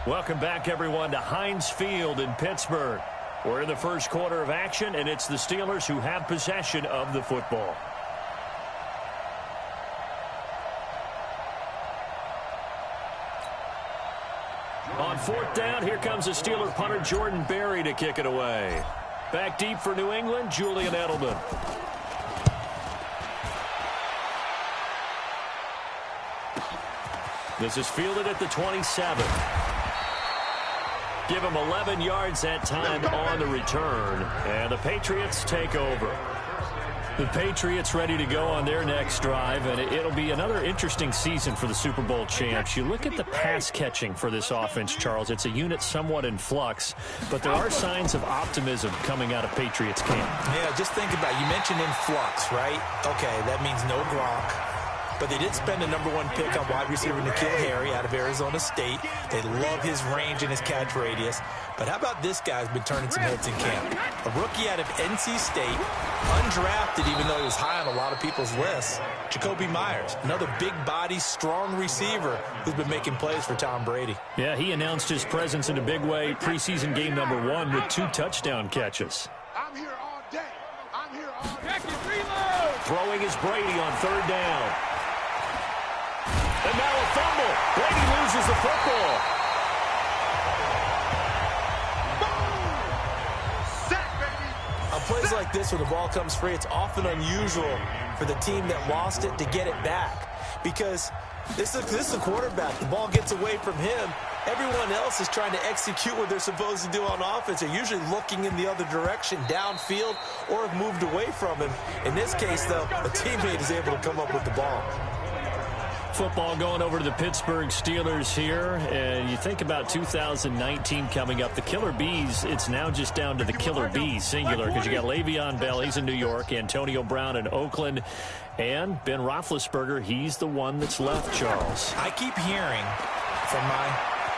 Welcome back, everyone, to Heinz Field in Pittsburgh. We're in the first quarter of action, and it's the Steelers who have possession of the football. On fourth down, here comes the Steeler punter Jordan Berry to kick it away. Back deep for New England, Julian Edelman. This is fielded at the 27. Give him 11 yards that time on the return. And the Patriots take over. The Patriots ready to go on their next drive, and it'll be another interesting season for the Super Bowl champs. You look at the pass catching for this offense, Charles. It's a unit somewhat in flux, but there are signs of optimism coming out of Patriots camp. Yeah, just think about it. You mentioned in flux, right? Okay, that means no Gronk. But they did spend a #1 pick on wide receiver N'Keal Harry out of Arizona State. They love his range and his catch radius. But how about this guy's been turning some heads in camp? A rookie out of NC State, undrafted even though he was high on a lot of people's lists. Jacoby Myers, another big body, strong receiver who's been making plays for Tom Brady. Yeah, he announced his presence in a big way preseason game #1 with 2 touchdown catches. I'm here all day. I'm here all day. Throwing is Brady on third down. And now a fumble. Brady loses the football. Boom! Sack, baby! On plays like this, when the ball comes free, it's often unusual for the team that lost it to get it back. Because this is a quarterback. The ball gets away from him. Everyone else is trying to execute what they're supposed to do on offense. They're usually looking in the other direction, downfield, or have moved away from him. In this case, though, a teammate is able to come up with the ball. Football going over to the Pittsburgh Steelers here, and you think about 2019 coming up. The Killer Bees, it's now just down to the Killer Bees, singular, because you got Le'Veon Bell, he's in New York, Antonio Brown in Oakland, and Ben Roethlisberger, he's the one that's left, Charles. I keep hearing from my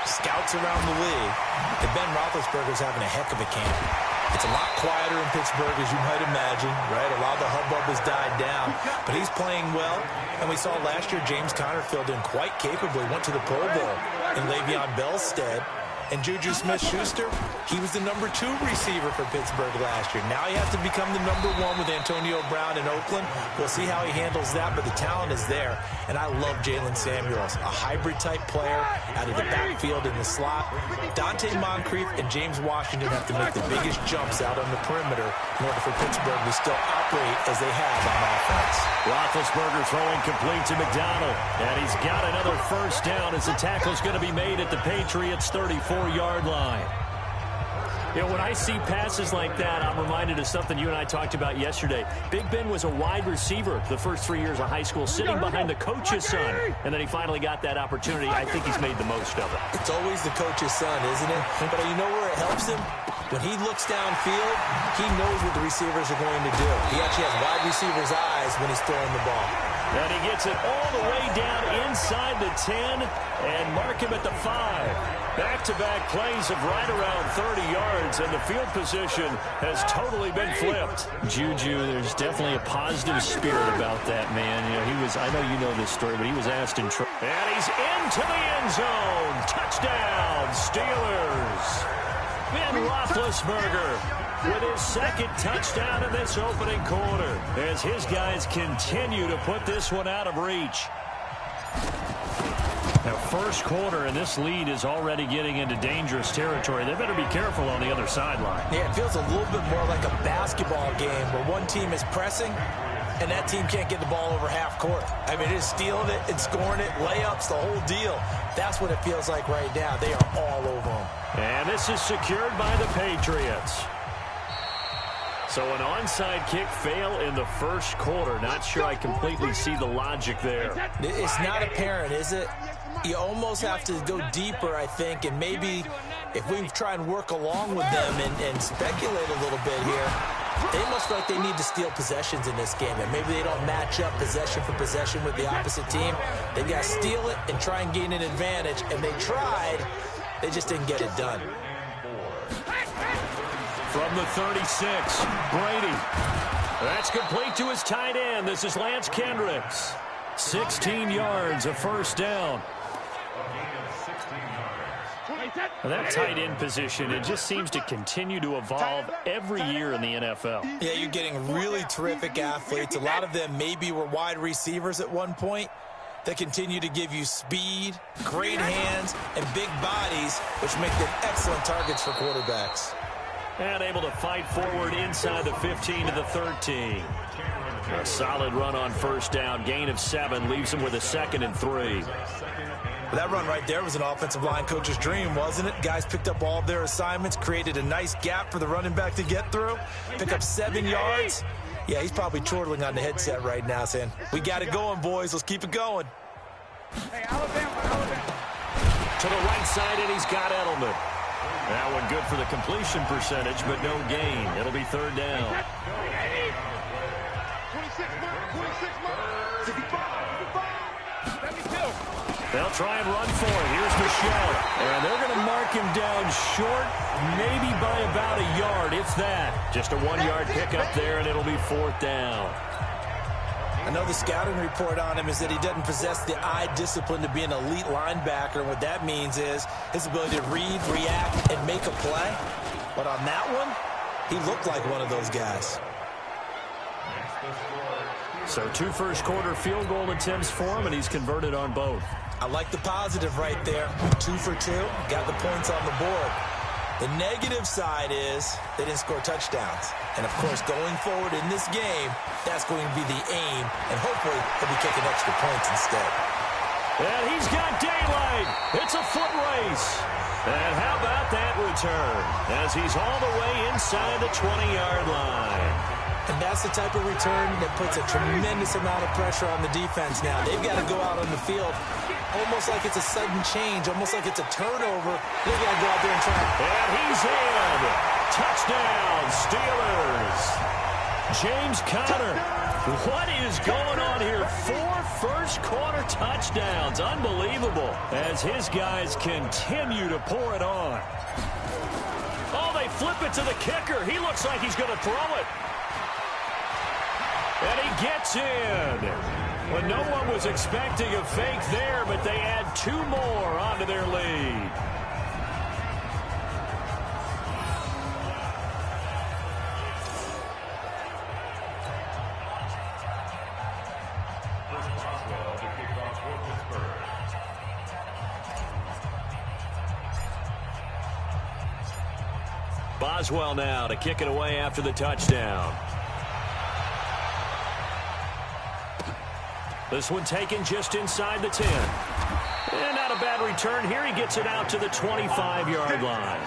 scouts around the league that Ben Roethlisberger's having a heck of a camp. It's a lot quieter in Pittsburgh, as you might imagine, right? A lot of the hubbub has died down, but he's playing well. And we saw last year James Conner filled in quite capably, went to the Pro Bowl in Le'Veon Bell's stead. And Juju Smith-Schuster, he was the #2 receiver for Pittsburgh last year. Now he has to become the #1 with Antonio Brown in Oakland. We'll see how he handles that, but the talent is there. And I love Jalen Samuels, a hybrid-type player out of the backfield in the slot. Dante Moncrief and James Washington have to make the biggest jumps out on the perimeter in order for Pittsburgh to still operate as they have on offense. Roethlisberger throwing complete to McDonald, and he's got another first down as the tackle's going to be made at the Patriots' 34-yard line. You know, when I see passes like that, I'm reminded of something you and I talked about yesterday. Big Ben was a wide receiver the first 3 years of high school, sitting behind the coach's son, and then he finally got that opportunity. I think he's made the most of it. It's always the coach's son, isn't it? But you know where it helps him? When he looks downfield, he knows what the receivers are going to do. He actually has wide receivers' eyes when he's throwing the ball. And he gets it all the way down inside the 10 and mark him at the 5. Back-to-back plays of right around 30 yards, and the field position has totally been flipped. Juju, there's definitely a positive spirit about that, man. You know, he was, I know you know this story, but he was asked in trouble. And he's into the end zone. Touchdown, Steelers. Ben Roethlisberger with his second touchdown in this opening quarter as his guys continue to put this one out of reach. Now, first quarter, and this lead is already getting into dangerous territory. They better be careful on the other sideline. Yeah, it feels a little bit more like a basketball game where one team is pressing and that team can't get the ball over half court. I mean, just stealing it and scoring it, layups, the whole deal. That's what it feels like right now. They are all over them. And this is secured by the Patriots. So an onside kick fail in the first quarter. Not sure I completely see the logic there. It's not apparent, is it? You almost have to go deeper, I think, and maybe if we try and work along with them and speculate a little bit here, they must feel like they need to steal possessions in this game, and maybe they don't match up possession for possession with the opposite team. They've got to steal it and try and gain an advantage, and they tried. They just didn't get it done. From the 36, Brady. That's complete to his tight end. This is Lance Kendricks. 16 yards, a first down. Well, that tight end position, it just seems to continue to evolve every year in the NFL. Yeah, you're getting really terrific athletes. A lot of them maybe were wide receivers at one point. They continue to give you speed, great hands, and big bodies, which make them excellent targets for quarterbacks. And able to fight forward inside the 15 to the 13. A solid run on first down. Gain of 7 leaves him with a 2nd and 3. That run right there was an offensive line coach's dream, wasn't it? Guys picked up all of their assignments, created a nice gap for the running back to get through, pick up 7 yards. Yeah, he's probably chortling on the headset right now saying, we got it going, boys. Let's keep it going. Hey, Alabama. To the right side, and he's got Edelman. That one good for the completion percentage, but no gain. It'll be 3rd down. 26 mark, 65. 72. They'll try and run for it. Here's Michelle. And they're going to mark him down short, maybe by about a yard, if that. Just a 1-yard pickup there, and it'll be 4th down. I know the scouting report on him is that he doesn't possess the eye discipline to be an elite linebacker. And what that means is his ability to read, react, and make a play. But on that one, he looked like one of those guys. So 2 first-quarter field goal attempts for him, and he's converted on both. I like the positive right there. 2 for 2, got the points on the board. The negative side is they didn't score touchdowns. And, of course, going forward in this game, that's going to be the aim. And hopefully he'll be kicking extra points instead. And he's got daylight. It's a foot race. And how about that return as he's all the way inside the 20-yard line. And that's the type of return that puts a tremendous amount of pressure on the defense now. They've got to go out on the field almost like it's a sudden change, almost like it's a turnover. They've got to go out there and try. And he's in. Touchdown, Steelers. James Conner. What is going on here? 4 first-quarter touchdowns. Unbelievable as his guys continue to pour it on. Oh, they flip it to the kicker. He looks like he's going to throw it. And he gets in. Well, no one was expecting a fake there, but they add 2 more onto their lead. Boswell now to kick it away after the touchdown. This one taken just inside the 10. And not a bad return here. He gets it out to the 25-yard line.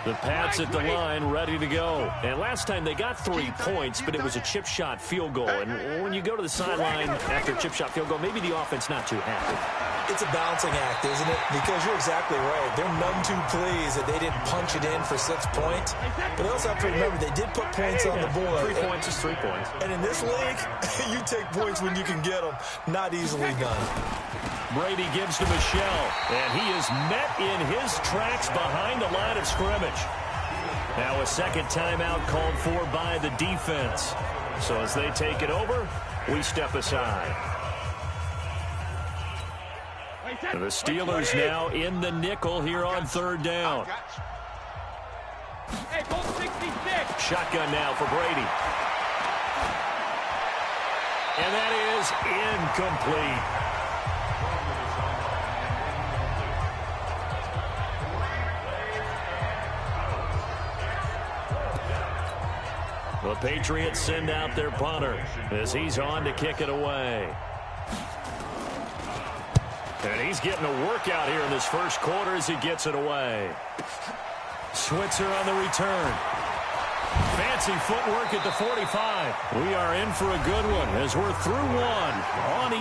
The Pats at the line, ready to go. And last time they got 3 points, but it was a chip shot field goal. And when you go to the sideline after a chip shot field goal, maybe the offense not too happy. It's a balancing act, isn't it? Because you're exactly right. They're none too pleased that they didn't punch it in for 6 points. But they also have to remember they did put points on the board. 3 points is 3 points. And in this league, you take points when you can get them. Not easily done. Brady gives to Michelle, and he is met in his tracks behind the line of scrimmage. Now a second timeout called for by the defense. So as they take it over, we step aside. And the Steelers now in the nickel here on 3rd down. Hey, goal 66. Shotgun now for Brady. And that is incomplete. The Patriots send out their punter as he's on to kick it away. And he's getting a workout here in this first quarter as he gets it away. Switzer on the return. Fancy footwork at the 45. We are in for a good one as we're through 1 on